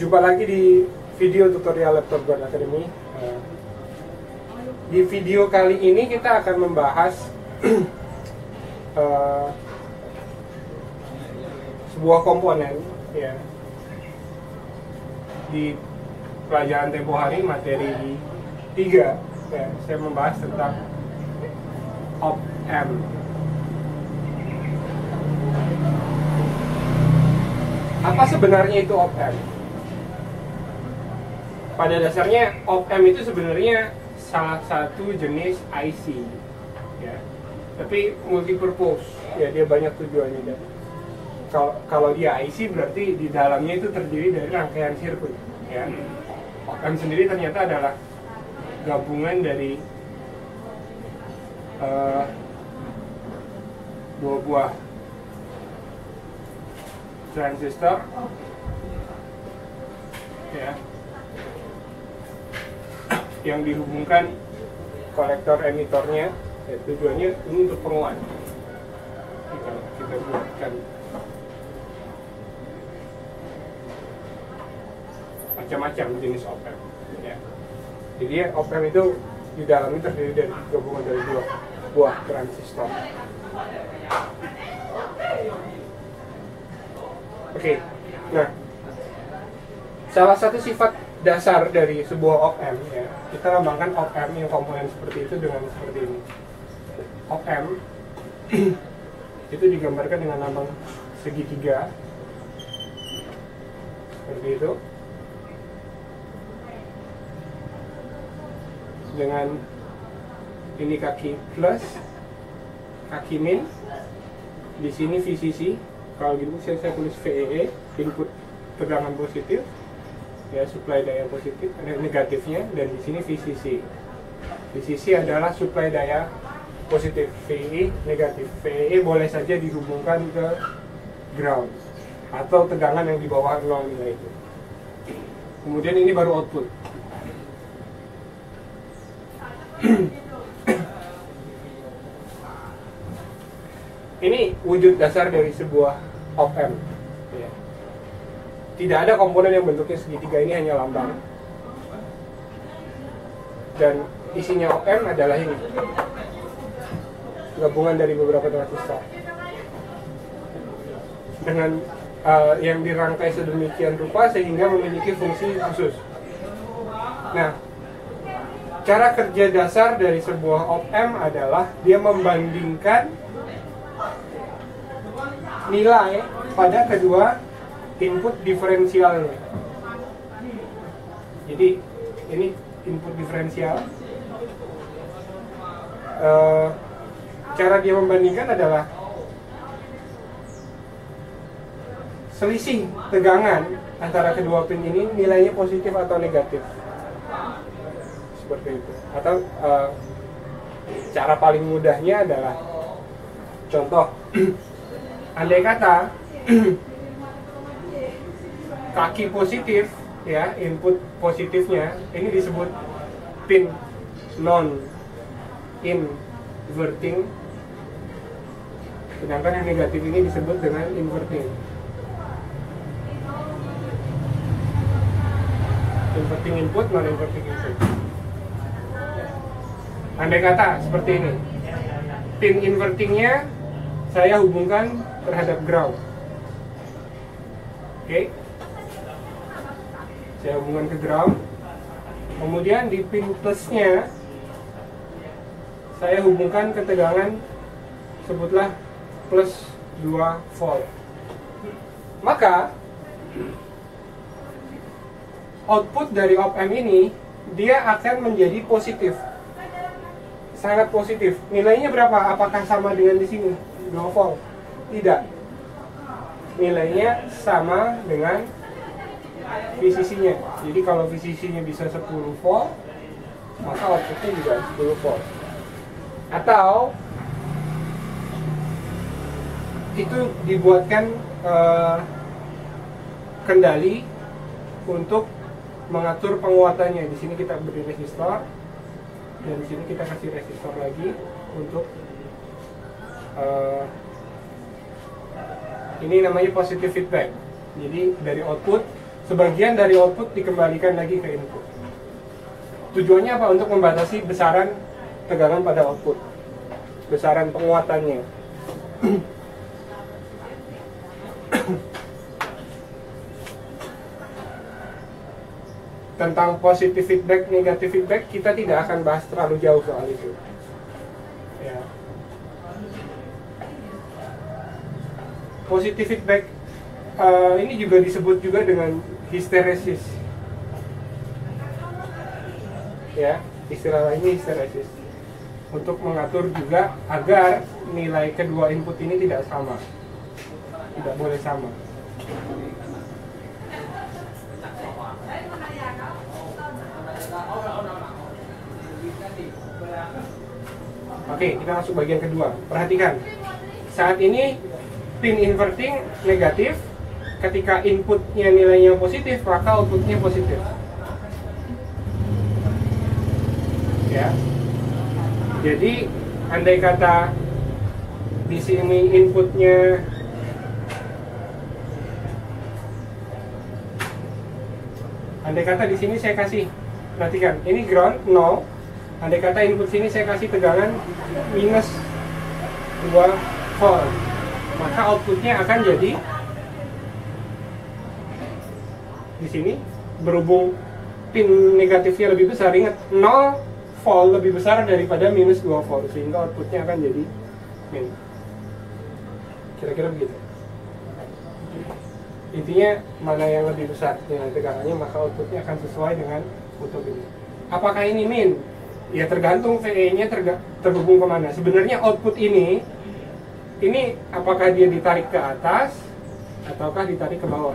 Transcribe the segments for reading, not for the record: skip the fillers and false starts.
Jumpa lagi di video tutorial Laptop God Academy. Di video kali ini kita akan membahas sebuah komponen ya di pelajaran tempo hari materi 3 ya, saya membahas tentang op-amp. Apa sebenarnya itu op-amp? Pada dasarnya op-amp itu sebenarnya salah satu jenis IC ya, tapi multipurpose ya, dia banyak tujuannya. Dan kalau dia IC berarti di dalamnya itu terdiri dari rangkaian sirkuit ya. Op-amp sendiri ternyata adalah gabungan dari dua buah transistor ya, yang dihubungkan kolektor emitornya ya, tujuannya ini untuk penguat. Kalau kita buatkan macam-macam jenis op-amp ya. Jadi op-amp itu di dalamnya terdiri dari gabungan dari dua buah transistor. Oke, nah salah satu sifat dasar dari sebuah op-amp ya, kita lambangkan op-amp yang komponen seperti itu dengan seperti ini. Op-amp itu digambarkan dengan lambang segitiga seperti itu, dengan ini kaki plus, kaki min, di sini VCC. Kalau gitu saya tulis VEE, input tegangan positif ya, supply daya positif, ada negatifnya, dan di sini VCC. VCC adalah supply daya positif, VEE negatif. VEE boleh saja dihubungkan ke ground atau tegangan yang di bawah 0 nilai itu. Kemudian ini baru output. Ini wujud dasar dari sebuah op-amp ya. Tidak ada komponen yang bentuknya segitiga, ini hanya lambang. Dan isinya op-amp adalah ini, gabungan dari beberapa transistor dengan yang dirangkai sedemikian rupa sehingga memiliki fungsi khusus. Nah, cara kerja dasar dari sebuah op-amp adalah dia membandingkan nilai pada kedua input diferensialnya. Jadi ini input diferensial. Cara dia membandingkan adalah selisih tegangan antara kedua pin ini nilainya positif atau negatif, seperti itu. Atau cara paling mudahnya adalah contoh. Andai kata kaki positif ya, input positifnya ini disebut pin non inverting, sedangkan yang negatif ini disebut dengan inverting. Inverting input, non inverting input. Andai kata seperti ini, pin invertingnya saya hubungkan terhadap ground. Oke. Saya hubungkan ke ground. Kemudian di pin plusnya saya hubungkan ke tegangan, sebutlah plus 2 volt. Maka output dari op-amp ini dia akan menjadi positif. Sangat positif. Nilainya berapa? Apakah sama dengan di sini? 2 volt? Tidak. Nilainya sama dengan VCC-nya. Jadi kalau VCC-nya bisa 10 volt, maka outputnya juga 10 volt. Atau itu dibuatkan kendali untuk mengatur penguatannya. Di sini kita beri resistor, dan di sini kita kasih resistor lagi untuk ini namanya positive feedback. Jadi dari output sebagian dari output dikembalikan lagi ke input. Tujuannya apa? Untuk membatasi besaran tegangan pada output, besaran penguatannya. Tentang positive feedback, negative feedback kita tidak akan bahas terlalu jauh soal itu. Ya. Positive feedback ini juga disebut juga dengan hysteresis. Ya, istilah lainnya hysteresis. Untuk mengatur juga agar nilai kedua input ini tidak sama, tidak boleh sama. Oke, kita masuk bagian kedua. Perhatikan, saat ini pin inverting negatif. Ketika inputnya nilainya positif, maka outputnya positif. Ya. Jadi, andai kata di sini inputnya di sini saya kasih, perhatikan, ini ground 0. Andai kata input sini saya kasih tegangan minus 2 volt, maka outputnya akan jadi di sini, berhubung pin negatifnya lebih besar, ingat 0 volt lebih besar daripada minus 2 volt, sehingga outputnya akan jadi min. Kira-kira begitu. Intinya mana yang lebih besar nilai tegangannya, maka outputnya akan sesuai dengan kutub ini. Apakah ini min? Ya tergantung VE-nya terhubung kemana. Sebenarnya output ini apakah dia ditarik ke atas ataukah ditarik ke bawah.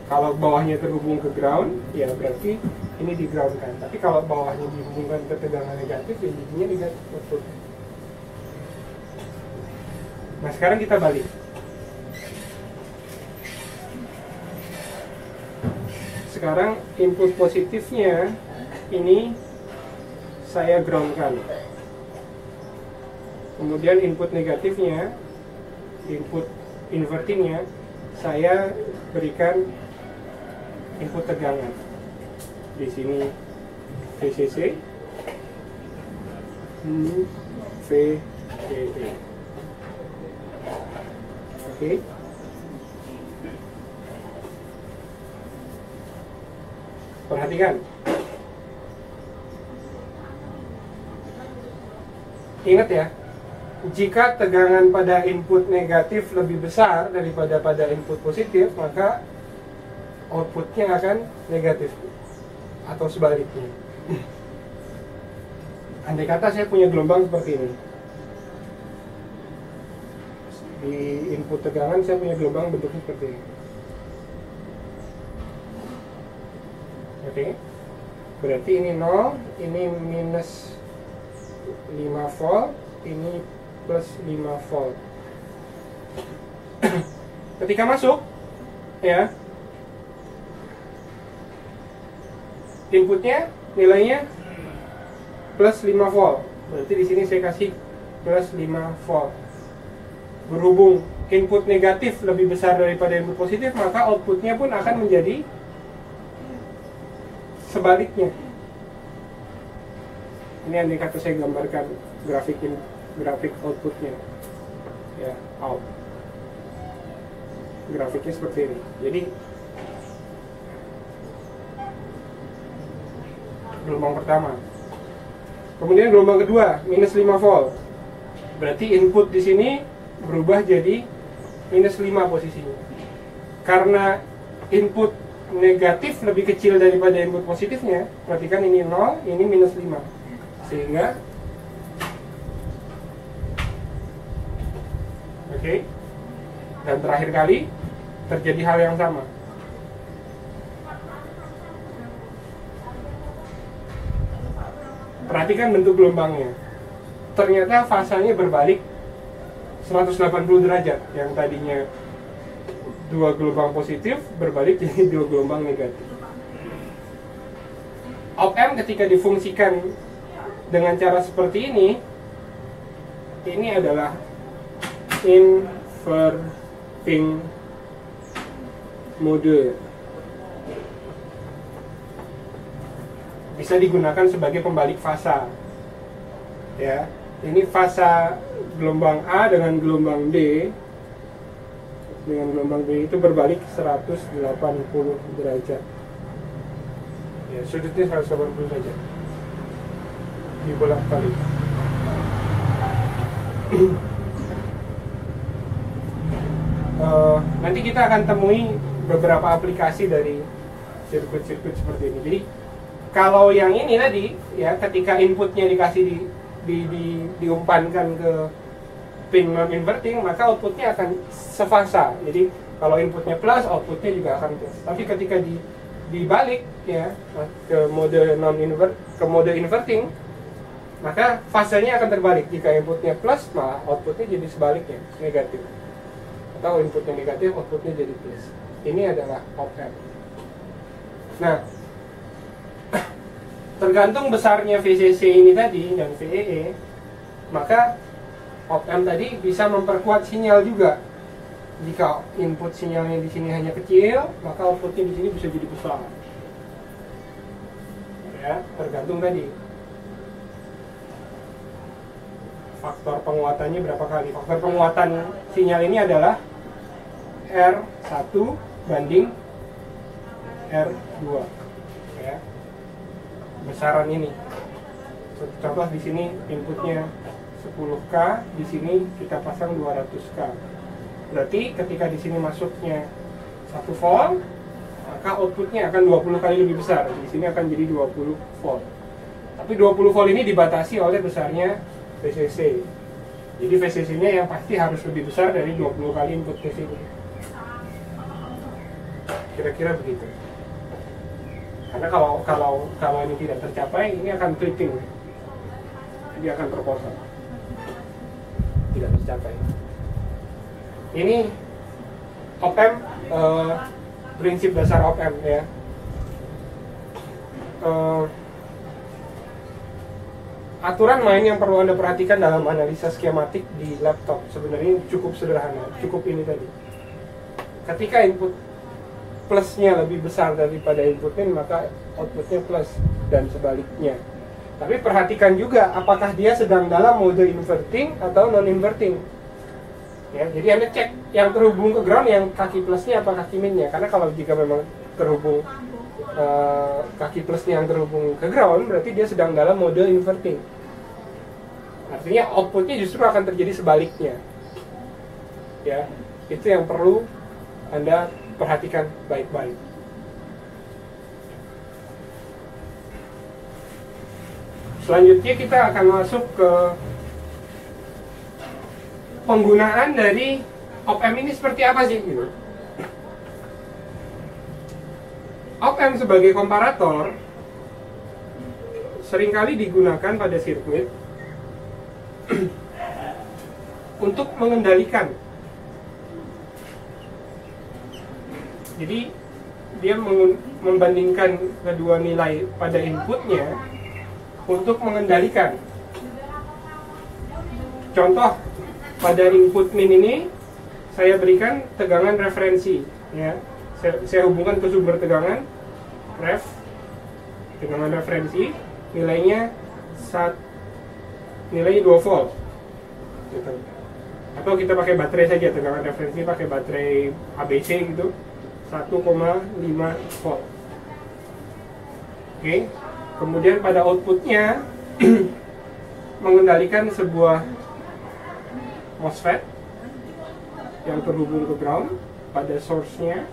Kalau bawahnya terhubung ke ground, ya berarti ini di ground kan. Tapi kalau bawahnya dihubungkan ke tegangan negatif, ya jadinya negatif output. Nah sekarang kita balik. Sekarang input positifnya ini saya groundkan. Kemudian input negatifnya, input invertingnya, saya berikan input tegangan. Di sini VCC, VCC. Oke. Perhatikan. Ingat ya, jika tegangan pada input negatif lebih besar daripada pada input positif, maka outputnya akan negatif atau sebaliknya. Andai kata saya punya gelombang seperti ini, di input tegangan saya punya gelombang bentuknya seperti ini. Oke, berarti ini 0, ini minus 5 volt, ini plus 5 volt. Ketika masuk, ya, inputnya nilainya plus 5 volt. Berarti di sini saya kasih plus 5 volt. Berhubung input negatif lebih besar daripada input positif, maka outputnya pun akan menjadi sebaliknya. Ini andai kata saya gambarkan grafik outputnya, ya, out. Grafiknya seperti ini. Jadi gelombang pertama. Kemudian gelombang kedua minus 5 volt. Berarti input di sini berubah jadi minus 5 posisinya. Karena input negatif lebih kecil daripada input positifnya, perhatikan ini 0, ini minus 5. Sehingga oke. Dan terakhir kali terjadi hal yang sama. Perhatikan bentuk gelombangnya. Ternyata fasanya berbalik 180 derajat. Yang tadinya 2 gelombang positif berbalik jadi 2 gelombang negatif. Op-amp ketika difungsikan dengan cara seperti ini adalah inverting mode. Bisa digunakan sebagai pembalik fasa. Ya, ini fasa gelombang A dengan gelombang D. Dengan gelombang D itu berbalik 180 derajat. Ya, sudutnya 180 derajat. Dibolak-balik. Nanti kita akan temui beberapa aplikasi dari sirkuit-sirkuit seperti ini. Jadi kalau yang ini tadi, ya, ketika inputnya dikasih diumpankan ke pin non inverting, maka outputnya akan sefasa. Jadi kalau inputnya plus, outputnya juga akan plus. Tapi ketika dibalik, ya, ke mode inverting, maka fasenya akan terbalik. Jika inputnya plus, maka outputnya jadi sebaliknya, negatif. Atau inputnya negatif, outputnya jadi plus. Ini adalah op-amp. Nah, tergantung besarnya VCC ini tadi dan VEE, maka op-amp tadi bisa memperkuat sinyal juga. Jika input sinyalnya di sini hanya kecil, maka outputnya di sini bisa jadi besar. Ya, tergantung tadi. Faktor penguatannya berapa kali? Faktor penguatan sinyal ini adalah R1 banding R2. Ya. Besaran ini. Contoh di sini inputnya 10K, di sini kita pasang 200K. Berarti ketika di sini masuknya 1 volt, maka outputnya akan 20 kali lebih besar. Di sini akan jadi 20 volt. Tapi 20 volt ini dibatasi oleh besarnya VCC. Jadi VCC-nya yang pasti harus lebih besar dari 20 kali input ke sini. Kira-kira begitu. Karena kalau ini tidak tercapai, ini akan tripping. Dia akan proposal. Tidak tercapai. Ini op-amp, prinsip dasar op-amp, ya. Aturan main yang perlu Anda perhatikan dalam analisa skematik di laptop sebenarnya cukup sederhana, cukup ini tadi. Ketika input plusnya lebih besar daripada input min, maka outputnya plus dan sebaliknya. Tapi perhatikan juga apakah dia sedang dalam mode inverting atau non-inverting. Ya, jadi Anda cek yang terhubung ke ground, yang kaki plusnya apa kaki minnya. Karena kalau jika memang terhubung kaki plusnya yang terhubung ke ground, berarti dia sedang dalam mode inverting. Artinya outputnya justru akan terjadi sebaliknya. Ya, itu yang perlu Anda perhatikan baik-baik. Selanjutnya kita akan masuk ke penggunaan dari op-amp ini seperti apa sih gitu. Op-amp sebagai komparator seringkali digunakan pada sirkuit untuk mengendalikan. Jadi dia membandingkan kedua nilai pada inputnya untuk mengendalikan. Contoh, pada input min ini saya berikan tegangan referensi, ya. Saya hubungkan ke sumber tegangan tegangan referensi, nilainya 2 volt gitu. Atau kita pakai baterai saja, tegangan referensi pakai baterai ABC gitu, 1,5 volt. Oke. Kemudian pada outputnya mengendalikan sebuah MOSFET yang terhubung ke ground. Pada source-nya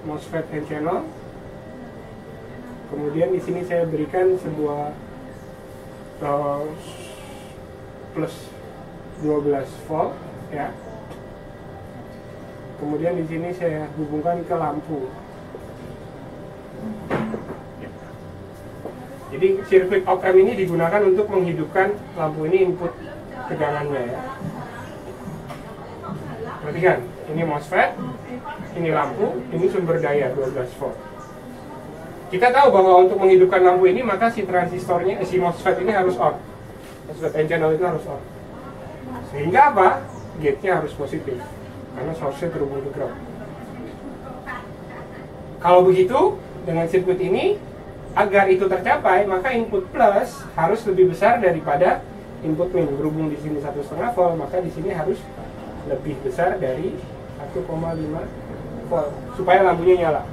MOSFET N-channel. Kemudian di sini saya berikan sebuah plus 12 volt, ya. Kemudian di sini saya hubungkan ke lampu. Jadi sirkuit op-amp ini digunakan untuk menghidupkan lampu ini, input tegangannya, ya. Perhatikan, ini MOSFET, ini lampu, ini sumber daya 12 volt. Kita tahu bahwa untuk menghidupkan lampu ini maka si transistornya, si MOSFET ini harus on. MOSFET N-channel itu harus on. Sehingga apa? Gate-nya harus positif, karena source-nya terhubung ke ground. Kalau begitu, dengan sirkuit ini, agar itu tercapai, maka input plus harus lebih besar daripada input min. Berhubung di sini 1,5 volt, maka di sini harus lebih besar dari 1,5 volt supaya lampunya nyala.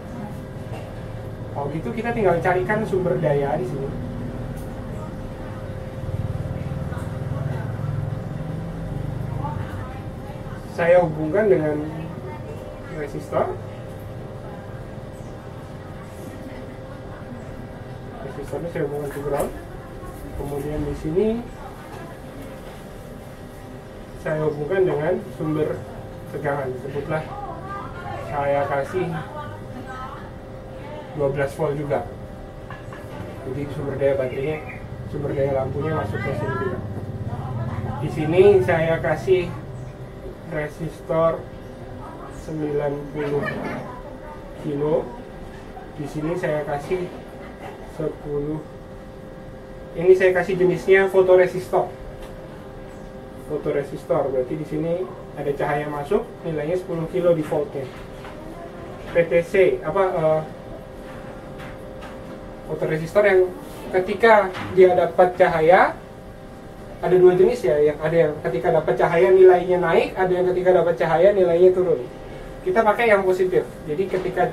Kalau gitu kita tinggal carikan sumber daya di sini. Saya hubungkan dengan resistor. Resistornya saya hubungkan ke ground. Kemudian di sini saya hubungkan dengan sumber tegangan. Sebutlah saya kasih 12 volt juga. Jadi sumber daya baterainya, sumber daya lampunya masuk ke sini juga. Di sini saya kasih resistor 90 kilo. Di sini saya kasih 10. Ini saya kasih jenisnya fotoresistor. Fotoresistor berarti di sini ada cahaya masuk, nilainya 10 kilo di voltnya. PTC fotoresistor yang ketika dia dapat cahaya, ada dua jenis ya, yang ada yang ketika dapat cahaya nilainya naik, ada yang ketika dapat cahaya nilainya turun. Kita pakai yang positif. Jadi ketika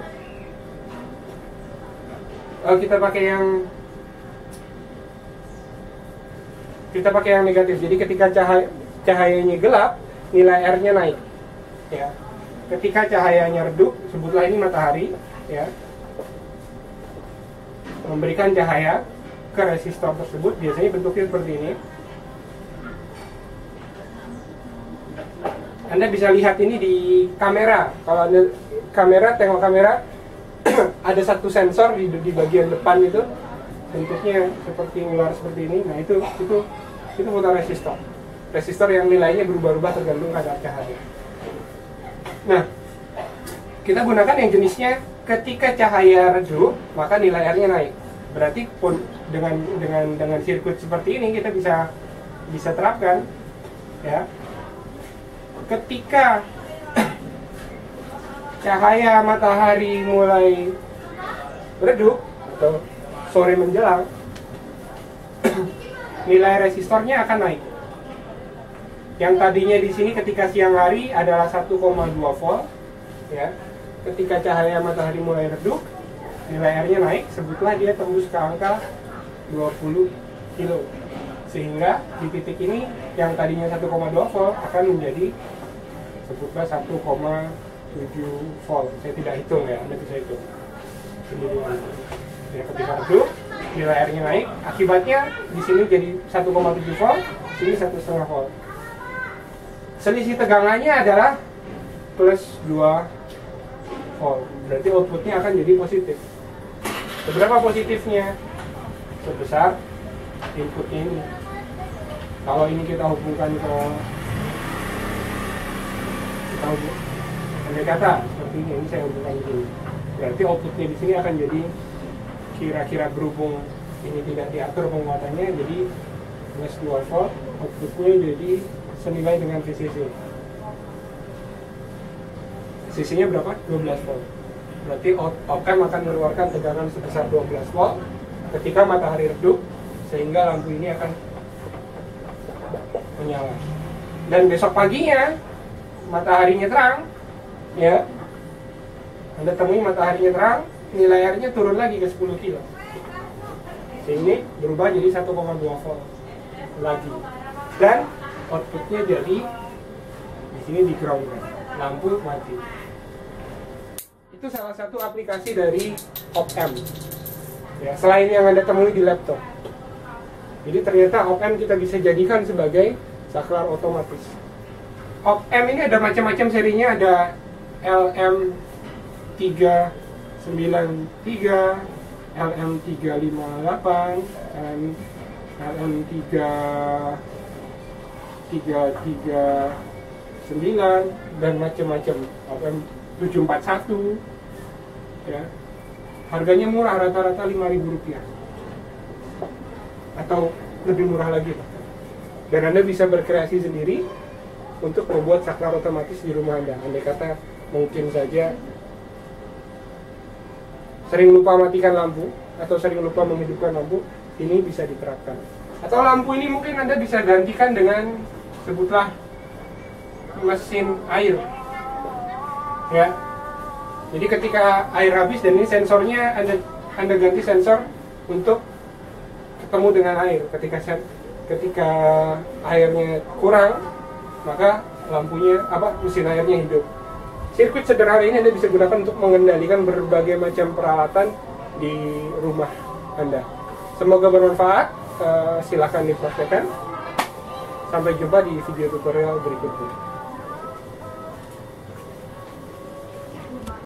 kita pakai yang negatif. Jadi ketika cahayanya gelap, nilai R-nya naik. Ya. Ketika cahayanya redup, sebutlah ini matahari, ya, memberikan cahaya ke resistor tersebut, biasanya bentuknya seperti ini. Anda bisa lihat ini di kamera. Kalau Anda tengok kamera, ada satu sensor di bagian depan itu, bentuknya seperti ular seperti ini. Nah itu fotoresistor. Resistor yang nilainya berubah-ubah tergantung kadar cahaya. Nah, kita gunakan yang jenisnya ketika cahaya redup, maka nilai R-nya naik. Berarti pun dengan sirkuit seperti ini kita bisa terapkan, ya. Ketika cahaya matahari mulai redup atau sore menjelang, nilai resistornya akan naik. Yang tadinya di sini ketika siang hari adalah 1,2 volt, ya. Ketika cahaya matahari mulai redup, nilai R-nya naik, sebutlah dia tembus ke angka 20 kilo. Sehingga di titik ini yang tadinya 1,2 volt akan menjadi sebutlah 1,7 volt. Saya tidak hitung ya, Anda bisa hitung. Ya, ketika redup, nilai R-nya naik, akibatnya di sini jadi 1,7 volt, sini 1,5 volt. Selisih tegangannya adalah plus 2 volt. Berarti outputnya akan jadi positif. Seberapa positifnya? Sebesar inputnya ini. Kalau ini kita hubungkan ke andai kata seperti ini saya hubungkan di sini. Berarti outputnya di sini akan jadi kira-kira berhubung ini tidak diatur penguatannya, jadi plus 2 volt, outputnya jadi senilai dengan VCC. VCC-nya berapa? 12 volt. Berarti op-amp akan mengeluarkan tegangan sebesar 12 volt ketika matahari redup, sehingga lampu ini akan menyala. Dan besok paginya mataharinya terang, ya, Anda temui mataharinya terang, nilai R-nya turun lagi ke 10 kilo. Sehingga berubah jadi 1,2 volt lagi. Dan outputnya jadi di sini di ground, lampu mati. Itu salah satu aplikasi dari op-amp. Ya, selain yang Anda temui di laptop. Jadi ternyata op-amp kita bisa jadikan sebagai saklar otomatis. Op-amp ini ada macam-macam serinya, ada LM393, LM358, LM339 dan macam-macam. Op-amp 741, ya. Harganya murah, rata-rata Rp5.000 atau lebih murah lagi. Dan Anda bisa berkreasi sendiri untuk membuat saklar otomatis di rumah Anda. Andai kata mungkin saja sering lupa matikan lampu atau sering lupa menghidupkan lampu, ini bisa diterapkan. Atau lampu ini mungkin Anda bisa gantikan dengan, sebutlah, mesin air. Ya. Jadi ketika air habis dan ini sensornya Anda ganti sensor untuk ketemu dengan air. Ketika airnya kurang, maka lampunya mesin airnya hidup. Sirkuit sederhana ini Anda bisa gunakan untuk mengendalikan berbagai macam peralatan di rumah Anda. Semoga bermanfaat. Silakan dipraktekkan. Sampai jumpa di video tutorial berikutnya.